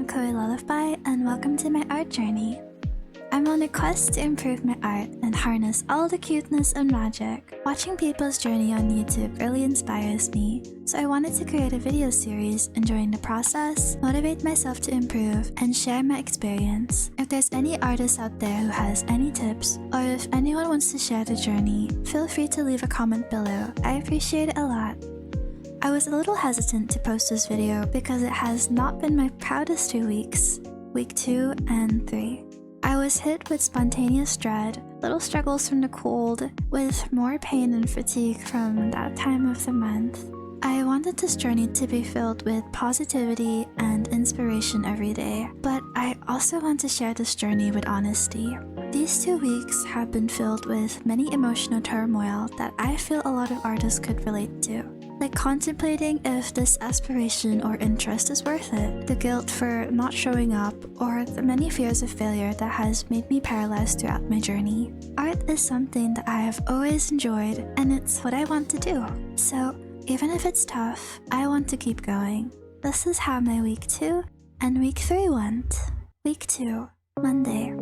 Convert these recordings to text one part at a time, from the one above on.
I'm Koi Lullaby, and welcome to my art journey. I'm on a quest to improve my art and harness all the cuteness and magic. Watching people's journey on YouTube really inspires me, so I wanted to create a video series enjoying the process, motivate myself to improve, and share my experience. If there's any artist out there who has any tips, or if anyone wants to share the journey, feel free to leave a comment below. I appreciate it a lot. I was a little hesitant to post this video because it has not been my proudest 2 weeks, week 2 and 3. I was hit with spontaneous dread, little struggles from the cold, with more pain and fatigue from that time of the month. I wanted this journey to be filled with positivity and inspiration every day, but I also want to share this journey with honesty. These 2 weeks have been filled with many emotional turmoil that I feel a lot of artists could relate to. Like contemplating if this aspiration or interest is worth it, the guilt for not showing up, or the many fears of failure that has made me paralyzed throughout my journey. Art is something that I have always enjoyed, and it's what I want to do. So even if it's tough, I want to keep going. This is how my week 2 and week 3 went. Week 2, Monday.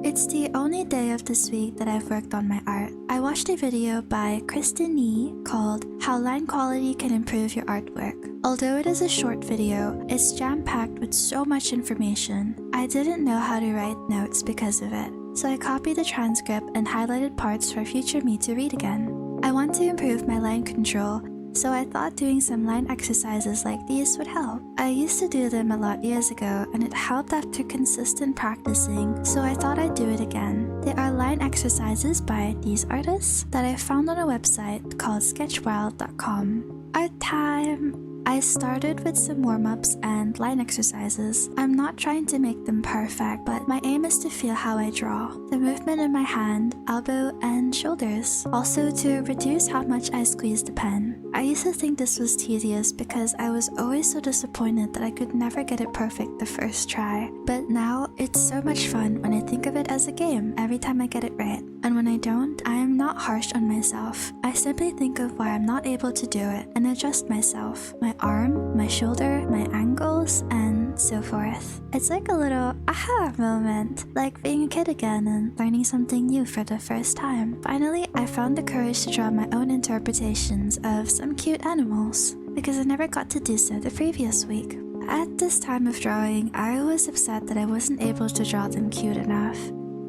It's the only day of this week that I've worked on my art. I watched a video by Kristen Nee called How Line Quality Can Improve Your Artwork. Although it is a short video, it's jam-packed with so much information. I didn't know how to write notes because of it, so I copied the transcript and highlighted parts for future me to read again. I want to improve my line control, so I thought doing some line exercises like these would help. I used to do them a lot years ago, and it helped after consistent practicing, so I thought I'd do it again. There are line exercises by these artists that I found on a website called sketchwild.com. Art time! I started with some warm-ups and line exercises. I'm not trying to make them perfect, but my aim is to feel how I draw. The movement in my hand, elbow, and shoulders. Also to reduce how much I squeeze the pen. I used to think this was tedious because I was always so disappointed that I could never get it perfect the first try. But now, it's so much fun when I think of it as a game every time I get it right. And when I don't, I am not harsh on myself. I simply think of why I'm not able to do it and adjust myself. My arm, my shoulder, my angles, and so forth. It's like a little aha moment, like being a kid again and learning something new for the first time. Finally, I found the courage to draw my own interpretations of some cute animals, because I never got to do so the previous week. At this time of drawing, I was upset that I wasn't able to draw them cute enough.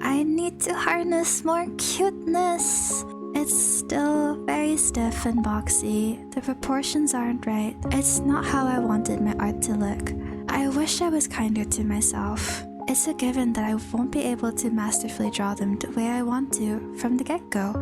I need to harness more cuteness. It's still very stiff and boxy. The proportions aren't right. It's not how I wanted my art to look. I wish I was kinder to myself. It's a given that I won't be able to masterfully draw them the way I want to from the get-go.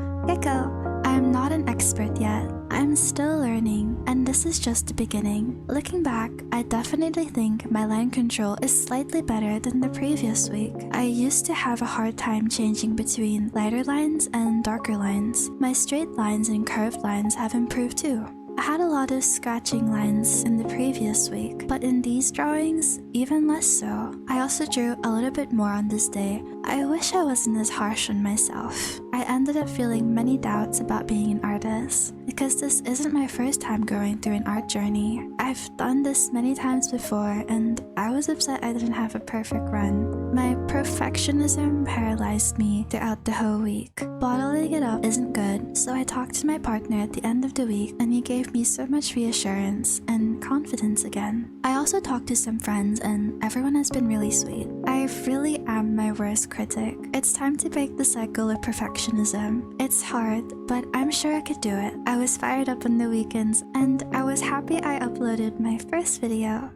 I'm not an expert yet. I'm still learning, and this is just the beginning. Looking back, I definitely think my line control is slightly better than the previous week. I used to have a hard time changing between lighter lines and darker lines. My straight lines and curved lines have improved too. I had a lot of scratching lines in the previous week, but in these drawings, even less so. I also drew a little bit more on this day. I wish I wasn't as harsh on myself. I ended up feeling many doubts about being an artist, because this isn't my first time going through an art journey. I've done this many times before, and I was upset I didn't have a perfect run. My perfectionism paralyzed me throughout the whole week. Bottling it up isn't good, so I talked to my partner at the end of the week, and he gave me so much reassurance and confidence again. I also talked to some friends, and everyone has been really sweet. I really am my worst critic. It's time to break the cycle of perfectionism. It's hard, but I'm sure I could do it. I was fired up on the weekends, and I was happy I uploaded my first video.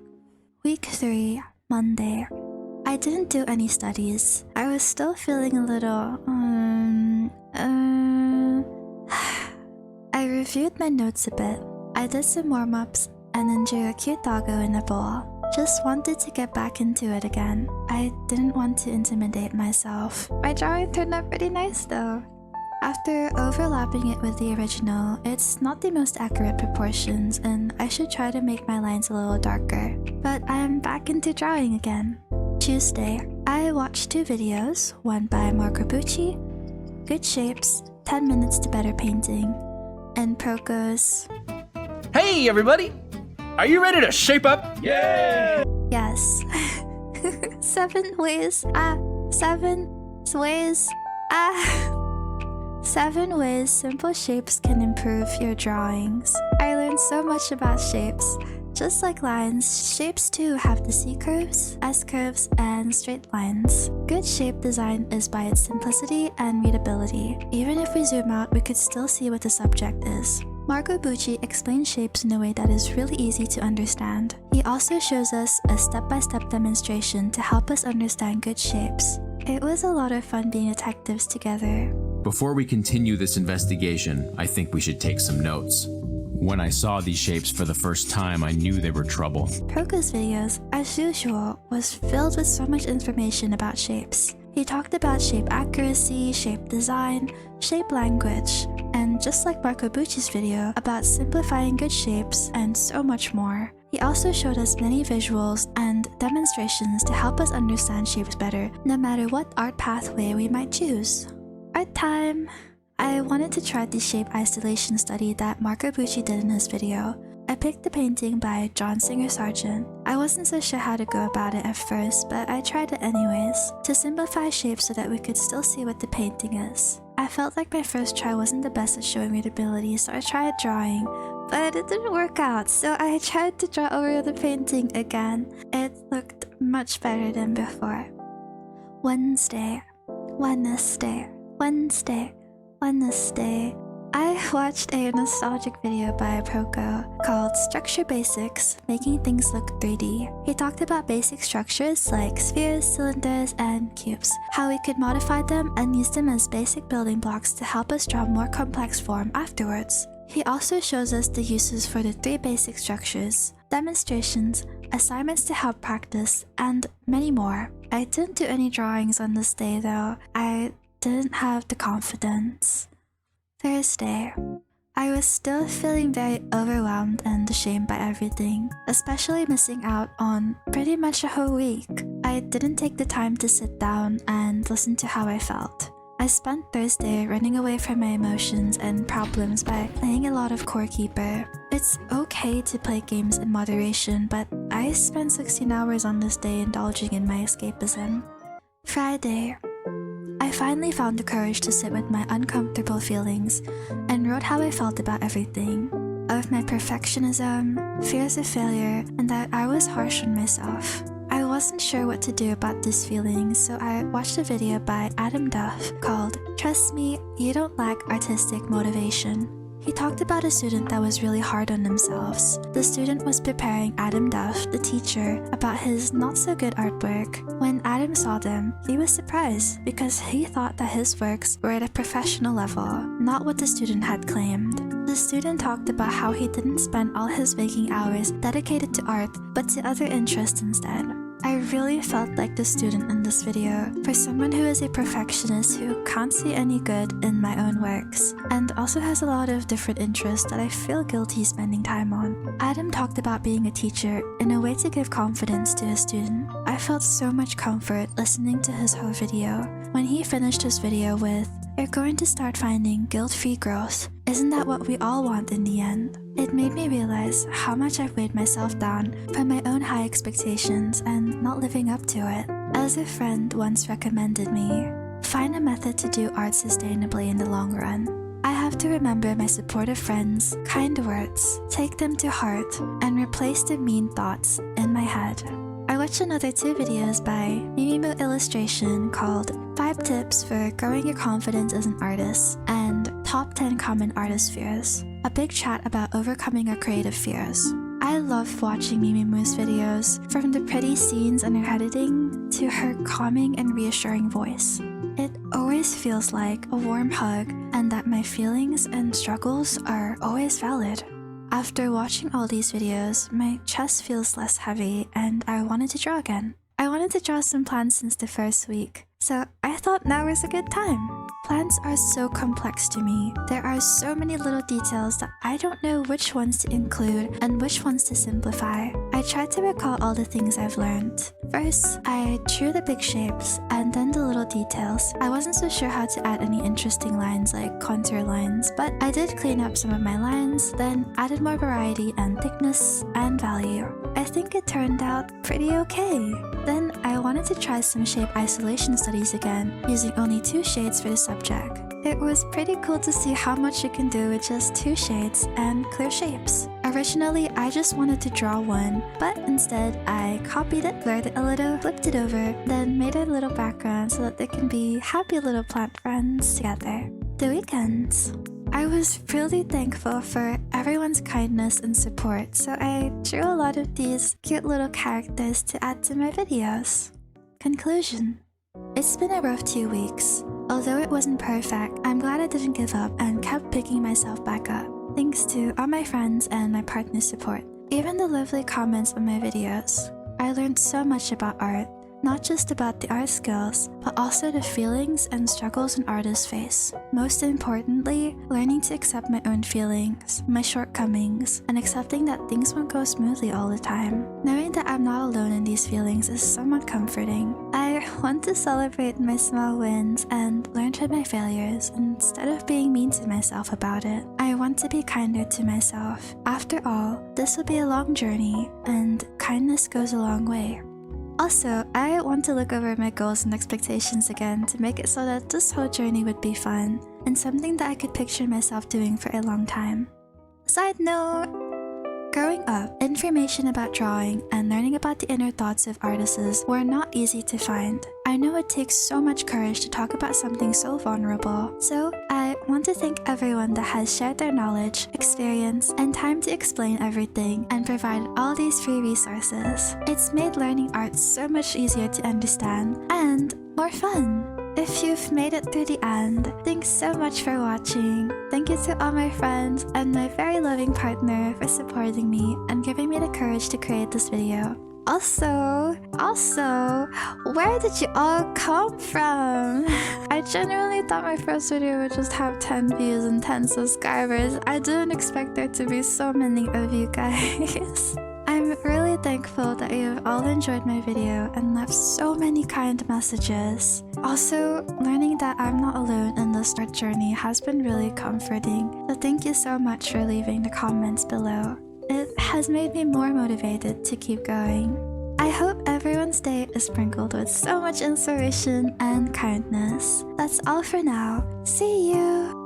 Week 3, Monday. I didn't do any studies. I was still feeling a little, I reviewed my notes a bit. I did some warm-ups and then drew a cute doggo in a bowl. Just wanted to get back into it again. I didn't want to intimidate myself. My drawing turned out pretty nice though. After overlapping it with the original, it's not the most accurate proportions, and I should try to make my lines a little darker. But I am back into drawing again. Tuesday, I watched 2 videos, one by Marco Bucci, Good Shapes, 10 Minutes to Better Painting, and Proko's Hey everybody! Are you ready to shape up? Yeah! Yes. 7 ways 7 ways simple shapes can improve your drawings. I learned so much about shapes. Just like lines, shapes too have the C curves, S curves, and straight lines. Good shape design is by its simplicity and readability. Even if we zoom out, we could still see what the subject is. Marco Bucci explains shapes in a way that is really easy to understand. He also shows us a step-by-step demonstration to help us understand good shapes. It was a lot of fun being detectives together. Before we continue this investigation, I think we should take some notes. When I saw these shapes for the first time, I knew they were trouble. Proko's videos, as usual, was filled with so much information about shapes. He talked about shape accuracy, shape design, shape language, and just like Marco Bucci's video, about simplifying good shapes and so much more. He also showed us many visuals and demonstrations to help us understand shapes better, no matter what art pathway we might choose. Art time! I wanted to try the shape isolation study that Marco Bucci did in his video. I picked the painting by John Singer Sargent. I wasn't so sure how to go about it at first, but I tried it anyways, to simplify shapes so that we could still see what the painting is. I felt like my first try wasn't the best at showing readability, so I tried drawing, but it didn't work out, so I tried to draw over the painting again. It looked much better than before. Wednesday. I watched a nostalgic video by Proko called Structure Basics, Making Things Look 3D. He talked about basic structures like spheres, cylinders, and cubes, how we could modify them and use them as basic building blocks to help us draw more complex form afterwards. He also shows us the uses for the 3 basic structures, demonstrations, assignments to help practice, and many more. I didn't do any drawings on this day though. I didn't have the confidence. Thursday. I was still feeling very overwhelmed and ashamed by everything, especially missing out on pretty much a whole week. I didn't take the time to sit down and listen to how I felt. I spent Thursday running away from my emotions and problems by playing a lot of Core Keeper. It's okay to play games in moderation, but I spent 16 hours on this day indulging in my escapism. Friday. I finally found the courage to sit with my uncomfortable feelings and wrote how I felt about everything. Of my perfectionism, fears of failure, and that I was harsh on myself. I wasn't sure what to do about these feelings, so I watched a video by Adam Duff called "Trust Me, You Don't Lack Artistic Motivation." He talked about a student that was really hard on themselves. The student was preparing Adam Duff, the teacher, about his not-so-good artwork. When Adam saw them, he was surprised because he thought that his works were at a professional level, not what the student had claimed. The student talked about how he didn't spend all his waking hours dedicated to art, but to other interests instead. I really felt like the student in this video, for someone who is a perfectionist who can't see any good in my own works, and also has a lot of different interests that I feel guilty spending time on. Adam talked about being a teacher in a way to give confidence to a student. I felt so much comfort listening to his whole video. When he finished his video with, "You're going to start finding guilt-free growth. Isn't that what we all want in the end?" It made me realize how much I've weighed myself down from my own high expectations and not living up to it. As a friend once recommended me, find a method to do art sustainably in the long run. I have to remember my supportive friends' kind words, take them to heart, and replace the mean thoughts in my head. I watched another 2 videos by Mimimu Illustration called 5 Tips for Growing Your Confidence as an Artist and Top 10 Common Artist Fears. A big chat about overcoming our creative fears. I love watching Mimimu's videos, from the pretty scenes and her editing to her calming and reassuring voice. It always feels like a warm hug and that my feelings and struggles are always valid. After watching all these videos, my chest feels less heavy and I wanted to draw again. I wanted to draw some plants since the first week, so I thought now was a good time. Plants are so complex to me. There are so many little details that I don't know which ones to include and which ones to simplify. I tried to recall all the things I've learned. First, I drew the big shapes and then the little details. I wasn't so sure how to add any interesting lines like contour lines, but I did clean up some of my lines, then added more variety and thickness and value. I think it turned out pretty okay. Then I wanted to try some shape isolation studies again, using only 2 shades for the subject. It was pretty cool to see how much you can do with just 2 shades and clear shapes. Originally, I just wanted to draw one, but instead I copied it, blurred it a little, flipped it over, then made a little background so that they can be happy little plant friends together. The weekends. I was really thankful for everyone's kindness and support, so I drew a lot of these cute little characters to add to my videos. Conclusion. It's been a rough 2 weeks. Although it wasn't perfect, I'm glad I didn't give up and kept picking myself back up, thanks to all my friends and my partner's support. Even the lovely comments on my videos. I learned so much about art. Not just about the art skills, but also the feelings and struggles an artist face. Most importantly, learning to accept my own feelings, my shortcomings, and accepting that things won't go smoothly all the time. Knowing that I'm not alone in these feelings is somewhat comforting. I want to celebrate my small wins and learn from my failures instead of being mean to myself about it. I want to be kinder to myself. After all, this will be a long journey, and kindness goes a long way. Also, I want to look over my goals and expectations again to make it so that this whole journey would be fun and something that I could picture myself doing for a long time. Side note, growing up, information about drawing and learning about the inner thoughts of artists were not easy to find. I know it takes so much courage to talk about something so vulnerable, so I want to thank everyone that has shared their knowledge, experience, and time to explain everything and provided all these free resources. It's made learning art so much easier to understand and more fun. If you've made it through the end, thanks so much for watching. Thank you to all my friends and my very loving partner for supporting me and giving me the courage to create this video. Also, where did you all come from? I genuinely thought my first video would just have 10 views and 10 subscribers. I didn't expect there to be so many of you guys. I'm really thankful that you've all enjoyed my video and left so many kind messages. Also, learning that I'm not alone in this art journey has been really comforting. So thank you so much for leaving the comments below. It has made me more motivated to keep going. I hope everyone's day is sprinkled with so much inspiration and kindness. That's all for now. See you!